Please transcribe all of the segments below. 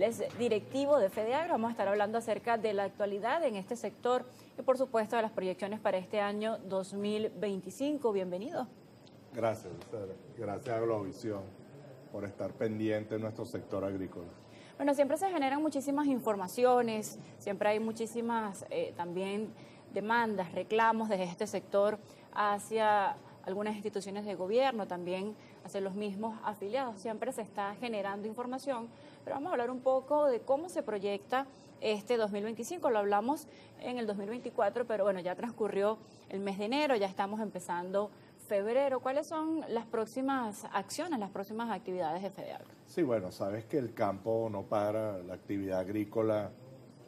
Es directivo de FEDEAGRO. Vamos a estar hablando acerca de la actualidad en este sector y, por supuesto, de las proyecciones para este año 2025. Bienvenido. Gracias, Lucero. Gracias a Globovisión por estar pendiente de nuestro sector agrícola. Bueno, siempre se generan muchísimas informaciones, siempre hay muchísimas también demandas, reclamos desde este sector hacia algunas instituciones de gobierno, también hacia los mismos afiliados. Siempre se está generando información, pero vamos a hablar un poco de cómo se proyecta este 2025. Lo hablamos en el 2024, pero bueno, ya transcurrió el mes de enero, ya estamos empezando febrero. ¿Cuáles son las próximas acciones, las próximas actividades de FEDEAGRO? Sí, bueno, sabes que el campo no para, la actividad agrícola.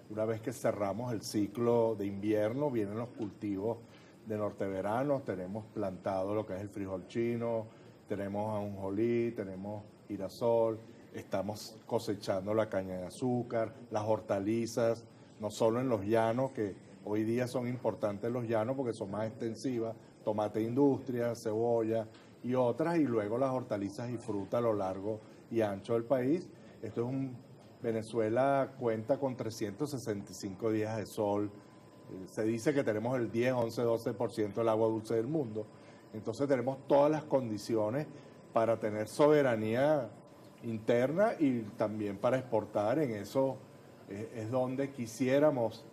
Una vez que cerramos el ciclo de invierno, vienen los cultivos de norte-verano. Tenemos plantado lo que es el frijol chino, tenemos ajonjolí, tenemos girasol, estamos cosechando la caña de azúcar, las hortalizas, no solo en los llanos, que hoy día son importantes los llanos porque son más extensivas, tomate de industria, cebolla y otras, y luego las hortalizas y fruta a lo largo y ancho del país. Venezuela cuenta con 365 días de sol. Se dice que tenemos el 10, 11, 12% del agua dulce del mundo. Entonces tenemos todas las condiciones para tener soberanía interna y también para exportar. En eso es donde quisiéramos,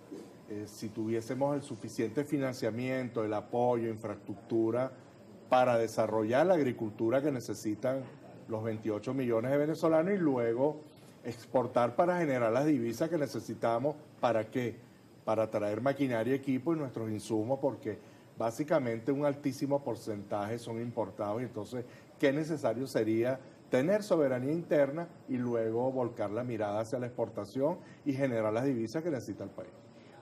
si tuviésemos el suficiente financiamiento, el apoyo, infraestructura para desarrollar la agricultura que necesitan los 28 millones de venezolanos y luego exportar para generar las divisas que necesitamos. ¿Para qué? Para traer maquinaria, equipo y nuestros insumos, porque básicamente un altísimo porcentaje son importados. Y entonces, ¿qué necesario sería tener soberanía interna y luego volcar la mirada hacia la exportación y generar las divisas que necesita el país?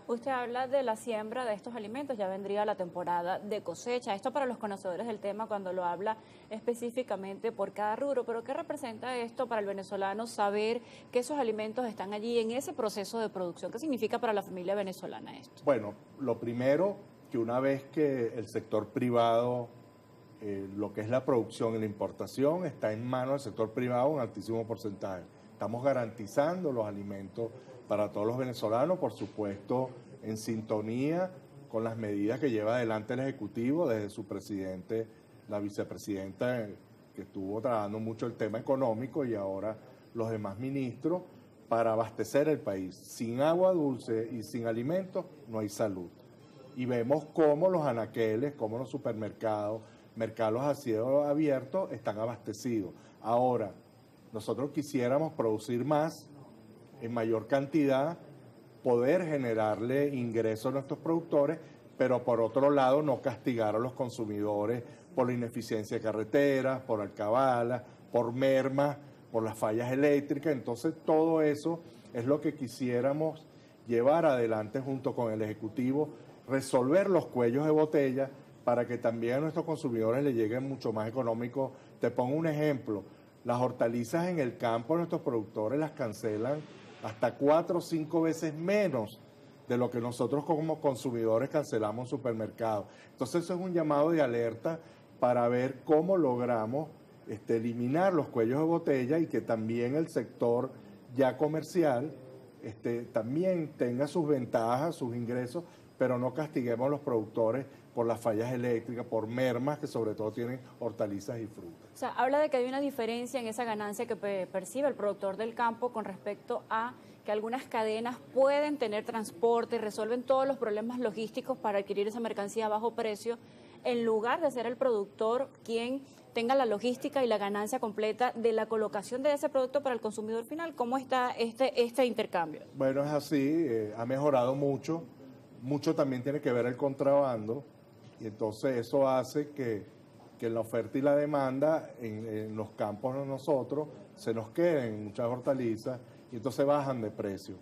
Usted habla de la siembra de estos alimentos, ya vendría la temporada de cosecha. Esto para los conocedores del tema cuando lo habla específicamente por cada rubro, pero ¿qué representa esto para el venezolano saber que esos alimentos están allí en ese proceso de producción? ¿Qué significa para la familia venezolana esto? Bueno, lo primero, que una vez que el sector privado, lo que es la producción y la importación, está en manos del sector privado un altísimo porcentaje. Estamos garantizando los alimentos para todos los venezolanos, por supuesto, en sintonía con las medidas que lleva adelante el Ejecutivo, desde su presidente, la vicepresidenta, que estuvo trabajando mucho el tema económico, y ahora los demás ministros, para abastecer el país. Sin agua dulce y sin alimentos no hay salud. Y vemos cómo los anaqueles, cómo los supermercados, mercados a cielo abierto están abastecidos. Ahora, nosotros quisiéramos producir más, en mayor cantidad, poder generarle ingresos a nuestros productores, pero por otro lado no castigar a los consumidores por la ineficiencia de carreteras, por alcabalas, por mermas, por las fallas eléctricas. Entonces todo eso es lo que quisiéramos llevar adelante junto con el Ejecutivo, resolver los cuellos de botella para que también a nuestros consumidores les llegue mucho más económico. Te pongo un ejemplo: las hortalizas en el campo de nuestros productores las cancelan hasta 4 o 5 veces menos de lo que nosotros como consumidores cancelamos en supermercados. Entonces eso es un llamado de alerta para ver cómo logramos eliminar los cuellos de botella y que también el sector ya comercial también tenga sus ventajas, sus ingresos, pero no castiguemos a los productores por las fallas eléctricas, por mermas que sobre todo tienen hortalizas y frutas. O sea, habla de que hay una diferencia en esa ganancia que percibe el productor del campo con respecto a que algunas cadenas pueden tener transporte y resuelven todos los problemas logísticos para adquirir esa mercancía a bajo precio, en lugar de ser el productor quien tenga la logística y la ganancia completa de la colocación de ese producto para el consumidor final. ¿Cómo está este intercambio? Bueno, es así, ha mejorado mucho. Mucho también tiene que ver el contrabando, y entonces eso hace que la oferta y la demanda en los campos de nosotros se nos queden muchas hortalizas y entonces bajan de precio.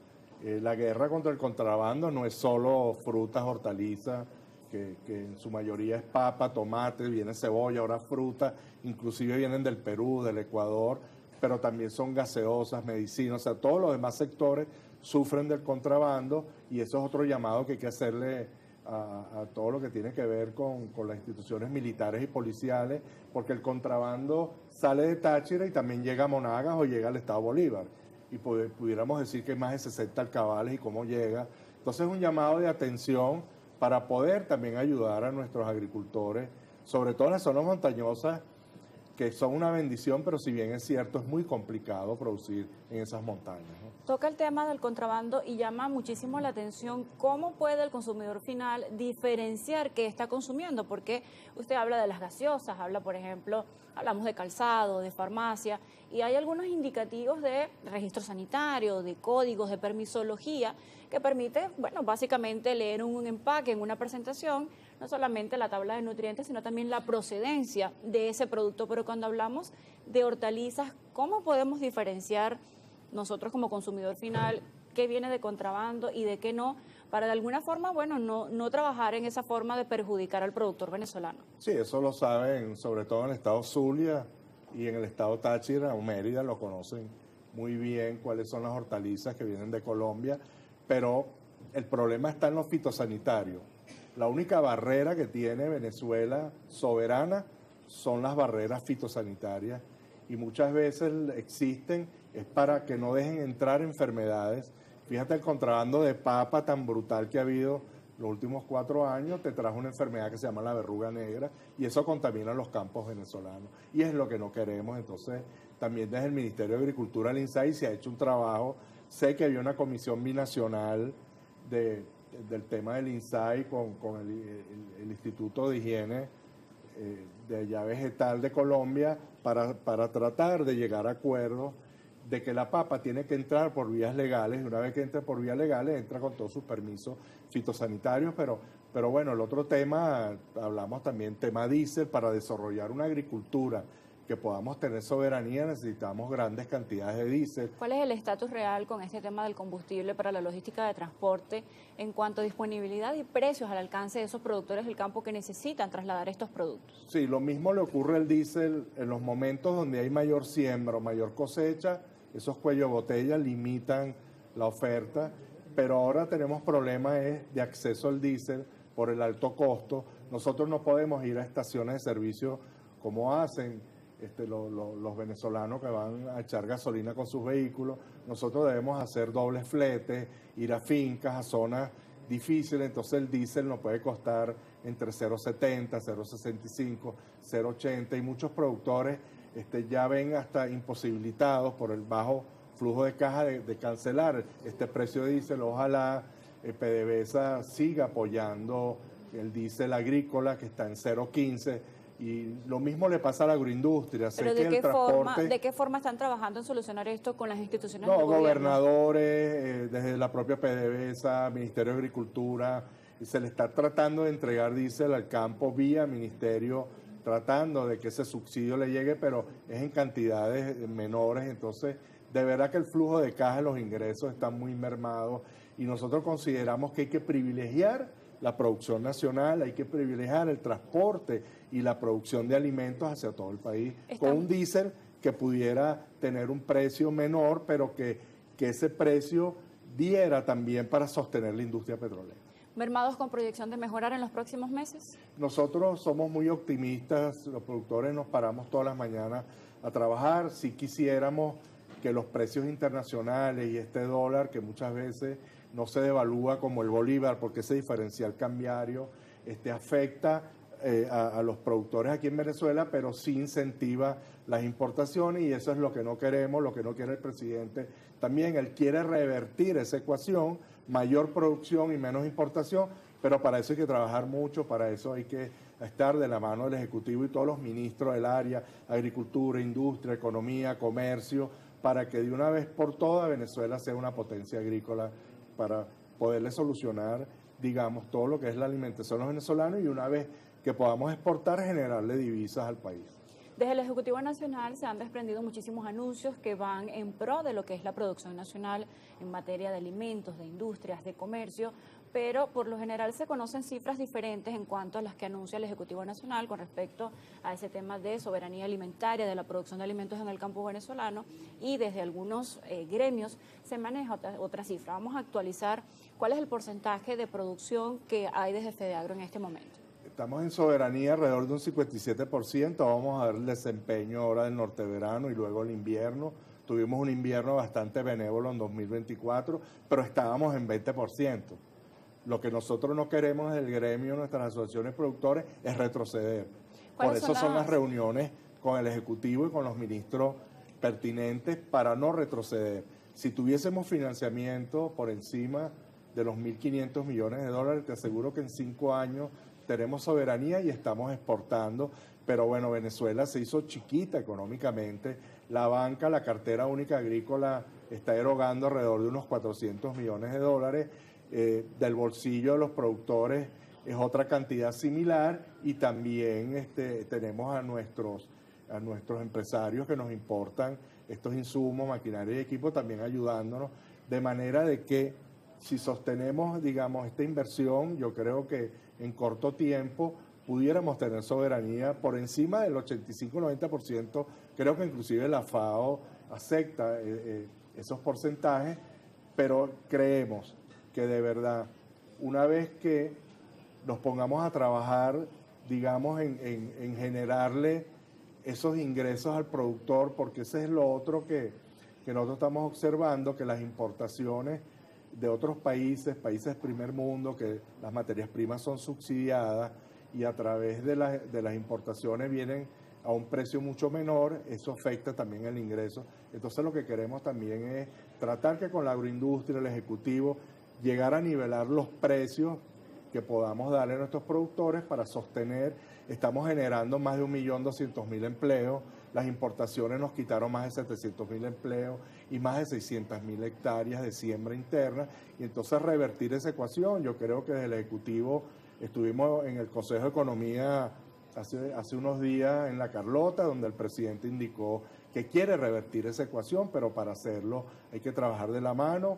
La guerra contra el contrabando no es solo frutas, hortalizas, que en su mayoría es papa, tomate, viene cebolla, ahora fruta, inclusive vienen del Perú, del Ecuador, pero también son gaseosas, medicinas, o sea, todos los demás sectores sufren del contrabando, y eso es otro llamado que hay que hacerle a todo lo que tiene que ver con las instituciones militares y policiales, porque el contrabando sale de Táchira y también llega a Monagas o llega al Estado Bolívar. y pudiéramos decir que hay más de 60 alcabales y cómo llega. Entonces es un llamado de atención para poder también ayudar a nuestros agricultores, sobre todo en las zonas montañosas, que son una bendición, pero si bien es cierto, es muy complicado producir en esas montañas, ¿no? Toca el tema del contrabando y llama muchísimo la atención cómo puede el consumidor final diferenciar qué está consumiendo, porque usted habla de las gaseosas, habla, por ejemplo, hablamos de calzado, de farmacia, y hay algunos indicativos de registro sanitario, de códigos, de permisología, que permite, bueno, básicamente leer un empaque en una presentación, no solamente la tabla de nutrientes, sino también la procedencia de ese producto. Pero cuando hablamos de hortalizas, ¿cómo podemos diferenciar nosotros como consumidor final qué viene de contrabando y de qué no, para de alguna forma, bueno, no trabajar en esa forma de perjudicar al productor venezolano? Sí, eso lo saben, sobre todo en el estado Zulia y en el estado Táchira o Mérida, lo conocen muy bien cuáles son las hortalizas que vienen de Colombia, pero el problema está en los fitosanitarios. La única barrera que tiene Venezuela soberana son las barreras fitosanitarias, y muchas veces existen es para que no dejen entrar enfermedades. Fíjate el contrabando de papa tan brutal que ha habido los últimos 4 años, te trajo una enfermedad que se llama la verruga negra, y eso contamina los campos venezolanos, y es lo que no queremos. Entonces, también desde el Ministerio de Agricultura, el INSAI, se ha hecho un trabajo. Sé que había una comisión binacional del tema del INSAI con el Instituto de Higiene de allá vegetal de Colombia para tratar de llegar a acuerdos de que la papa tiene que entrar por vías legales, y una vez que entre por vías legales entra con todos sus permisos fitosanitarios, pero bueno, el otro tema, hablamos también tema diésel. Para desarrollar una agricultura que podamos tener soberanía necesitamos grandes cantidades de diésel. ¿Cuál es el estatus real con este tema del combustible para la logística de transporte en cuanto a disponibilidad y precios al alcance de esos productores del campo que necesitan trasladar estos productos? Sí, lo mismo le ocurre al diésel en los momentos donde hay mayor siembra o mayor cosecha. Esos cuellos de botella limitan la oferta, pero ahora tenemos problemas de acceso al diésel por el alto costo. Nosotros no podemos ir a estaciones de servicio como hacen los venezolanos que van a echar gasolina con sus vehículos. Nosotros debemos hacer dobles fletes, ir a fincas, a zonas difíciles. Entonces el diésel nos puede costar entre 0,70, 0,65, 0,80, y muchos productores ya ven hasta imposibilitados por el bajo flujo de caja de cancelar este precio de diésel. Ojalá PDVSA siga apoyando el diésel agrícola, que está en 0,15, y lo mismo le pasa a la agroindustria. Pero ¿de qué forma están trabajando en solucionar esto con las instituciones del gobierno? Gobernadores, desde la propia PDVSA, Ministerio de Agricultura, y se le está tratando de entregar diésel al campo vía ministerio, tratando de que ese subsidio le llegue, pero es en cantidades menores. Entonces, de verdad que el flujo de caja, los ingresos están muy mermados, y nosotros consideramos que hay que privilegiar la producción nacional, hay que privilegiar el transporte y la producción de alimentos hacia todo el país, con un diésel que pudiera tener un precio menor, pero que ese precio diera también para sostener la industria petrolera. ¿Mermados con proyección de mejorar en los próximos meses? Nosotros somos muy optimistas, los productores nos paramos todas las mañanas a trabajar. Si quisiéramos que los precios internacionales y este dólar, que muchas veces no se devalúa como el bolívar, porque ese diferencial cambiario afecta a los productores aquí en Venezuela, pero sí incentiva las importaciones, y eso es lo que no queremos, lo que no quiere el presidente. También él quiere revertir esa ecuación, mayor producción y menos importación, pero para eso hay que trabajar mucho, para eso hay que estar de la mano del Ejecutivo y todos los ministros del área, agricultura, industria, economía, comercio, para que de una vez por todas Venezuela sea una potencia agrícola, para poderle solucionar, digamos, todo lo que es la alimentación de los venezolanos, y una vez que podamos exportar, generarle divisas al país. Desde el Ejecutivo Nacional se han desprendido muchísimos anuncios que van en pro de lo que es la producción nacional en materia de alimentos, de industrias, de comercio, pero por lo general se conocen cifras diferentes en cuanto a las que anuncia el Ejecutivo Nacional con respecto a ese tema de soberanía alimentaria, de la producción de alimentos en el campo venezolano, y desde algunos gremios se maneja otra cifra. Vamos a actualizar cuál es el porcentaje de producción que hay desde FEDEAGRO en este momento. Estamos en soberanía alrededor de un 57%, vamos a ver el desempeño ahora del norteverano y luego el invierno, tuvimos un invierno bastante benévolo en 2024, pero estábamos en 20%. Lo que nosotros no queremos del gremio, nuestras asociaciones productores, es retroceder. Por eso son las reuniones con el Ejecutivo y con los ministros pertinentes para no retroceder. Si tuviésemos financiamiento por encima de los 1.500 millones de dólares, te aseguro que en 5 años tenemos soberanía y estamos exportando. Pero bueno, Venezuela se hizo chiquita económicamente. La banca, la cartera única agrícola, está erogando alrededor de unos 400 millones de dólares. Del bolsillo de los productores es otra cantidad similar, y también tenemos a nuestros empresarios que nos importan estos insumos, maquinaria y equipo, también ayudándonos, de manera de que si sostenemos, digamos, esta inversión, yo creo que en corto tiempo pudiéramos tener soberanía por encima del 85-90%. Creo que inclusive la FAO acepta esos porcentajes, pero creemos que de verdad, una vez que nos pongamos a trabajar, digamos, en generarle esos ingresos al productor, porque ese es lo otro que nosotros estamos observando, que las importaciones de otros países primer mundo, que las materias primas son subsidiadas y a través de las importaciones vienen a un precio mucho menor, eso afecta también el ingreso. Entonces lo que queremos también es tratar que con la agroindustria, el Ejecutivo, llegar a nivelar los precios que podamos darle a nuestros productores para sostener. Estamos generando más de 1.200.000 empleos, las importaciones nos quitaron más de 700.000 empleos y más de 600.000 hectáreas de siembra interna, y entonces revertir esa ecuación. Yo creo que desde el Ejecutivo estuvimos en el Consejo de Economía hace unos días en La Carlota, donde el presidente indicó que quiere revertir esa ecuación, pero para hacerlo hay que trabajar de la mano.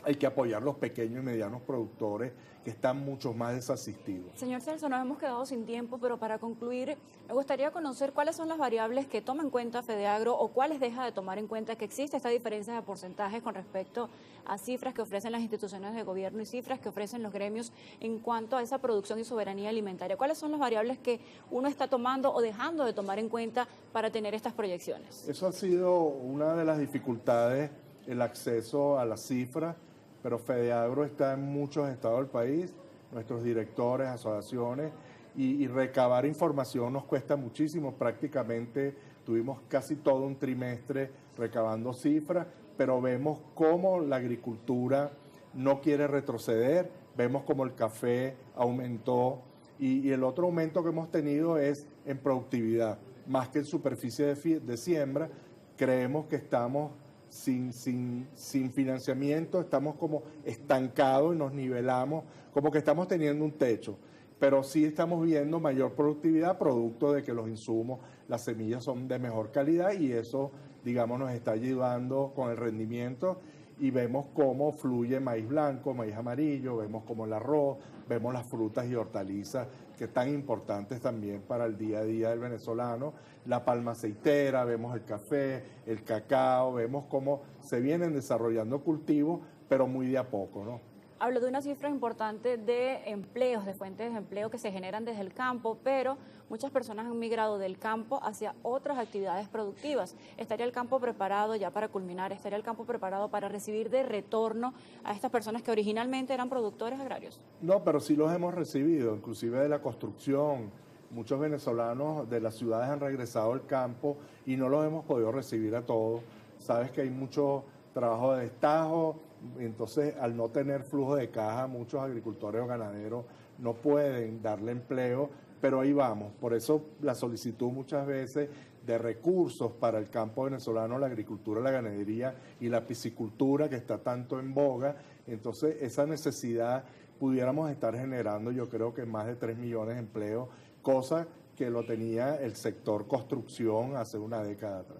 Hay que apoyar los pequeños y medianos productores que están mucho más desasistidos. Señor Celso, nos hemos quedado sin tiempo, pero para concluir, me gustaría conocer cuáles son las variables que toma en cuenta FEDEAGRO o cuáles deja de tomar en cuenta, que existe esta diferencia de porcentajes con respecto a cifras que ofrecen las instituciones de gobierno y cifras que ofrecen los gremios en cuanto a esa producción y soberanía alimentaria. ¿Cuáles son las variables que uno está tomando o dejando de tomar en cuenta para tener estas proyecciones? Eso ha sido una de las dificultades, el acceso a las cifras. Pero FEDEAGRO está en muchos estados del país, nuestros directores, asociaciones, y recabar información nos cuesta muchísimo. Prácticamente tuvimos casi todo un trimestre recabando cifras, pero vemos cómo la agricultura no quiere retroceder, vemos cómo el café aumentó, y el otro aumento que hemos tenido es en productividad, más que en superficie de siembra. Creemos que estamos sin financiamiento, estamos como estancados y nos nivelamos, como que estamos teniendo un techo, pero sí estamos viendo mayor productividad producto de que los insumos, las semillas son de mejor calidad, y eso, digamos, nos está ayudando con el rendimiento, y vemos cómo fluye maíz blanco, maíz amarillo, vemos como el arroz, vemos las frutas y hortalizas que tan importantes también para el día a día del venezolano, la palma aceitera, vemos el café, el cacao, vemos cómo se vienen desarrollando cultivos, pero muy de a poco, ¿no? Hablo de una cifra importante de empleos, de fuentes de empleo que se generan desde el campo, pero muchas personas han migrado del campo hacia otras actividades productivas. ¿Estaría el campo preparado, ya para culminar, estaría el campo preparado para recibir de retorno a estas personas que originalmente eran productores agrarios? No, pero sí los hemos recibido, inclusive de la construcción. Muchos venezolanos de las ciudades han regresado al campo y no los hemos podido recibir a todos. Sabes que hay mucho trabajo de destajo, entonces al no tener flujo de caja, muchos agricultores o ganaderos no pueden darle empleo, pero ahí vamos. Por eso la solicitud muchas veces de recursos para el campo venezolano, la agricultura, la ganadería y la piscicultura, que está tanto en boga. Entonces esa necesidad pudiéramos estar generando, yo creo que más de 3 millones de empleos, cosa que lo tenía el sector construcción hace una década atrás.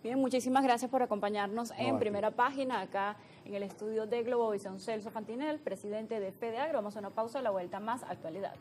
Bien, muchísimas gracias por acompañarnos en Primera Página, acá en el estudio de Globovisión. Celso Fantinel, presidente de FEDEAGRO. Vamos a una pausa, a la vuelta más actualidad.